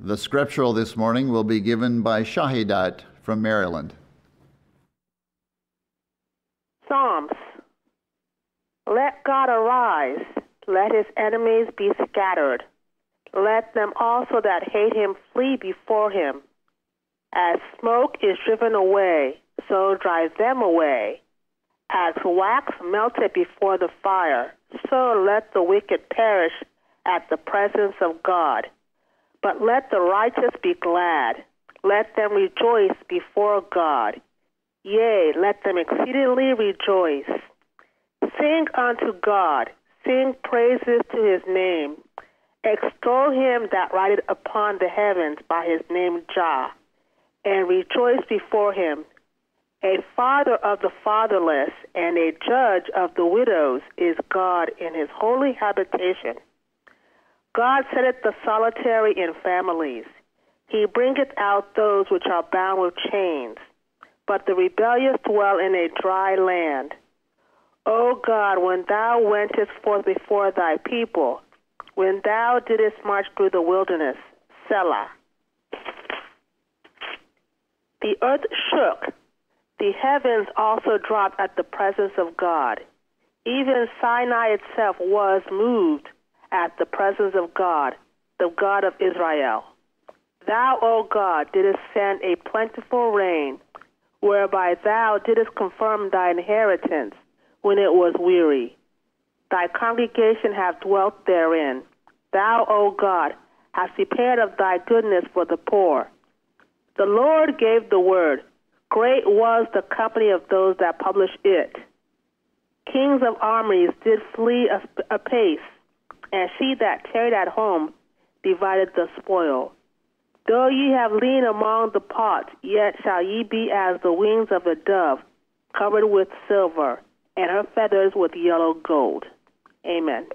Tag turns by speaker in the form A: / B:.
A: The scriptural this morning will be given by Shahidat from Maryland.
B: Psalms. Let God arise, let his enemies be scattered. Let them also that hate him flee before him. As smoke is driven away, so drive them away. As wax melted before the fire, so let the wicked perish at the presence of God. But let the righteous be glad. Let them rejoice before God. Yea, let them exceedingly rejoice. Sing unto God, sing praises to his name. Extol him that rideth upon the heavens by his name Jah, and rejoice before him. A father of the fatherless and a judge of the widows is God in his holy habitation. God setteth the solitary in families. He bringeth out those which are bound with chains. But the rebellious dwell in a dry land. O God, when thou wentest forth before thy people, when thou didst march through the wilderness, Selah. The earth shook. The heavens also dropped at the presence of God. Even Sinai itself was moved at the presence of God, the God of Israel. Thou, O God, didst send a plentiful rain, whereby thou didst confirm thy inheritance when it was weary. Thy congregation hath dwelt therein. Thou, O God, hast prepared of thy goodness for the poor. The Lord gave the word. Great was the company of those that published it. Kings of armies did flee apace, and she that tarried at home divided the spoil. Though ye have leaned among the pots, yet shall ye be as the wings of a dove, covered with silver, and her feathers with yellow gold. Amen.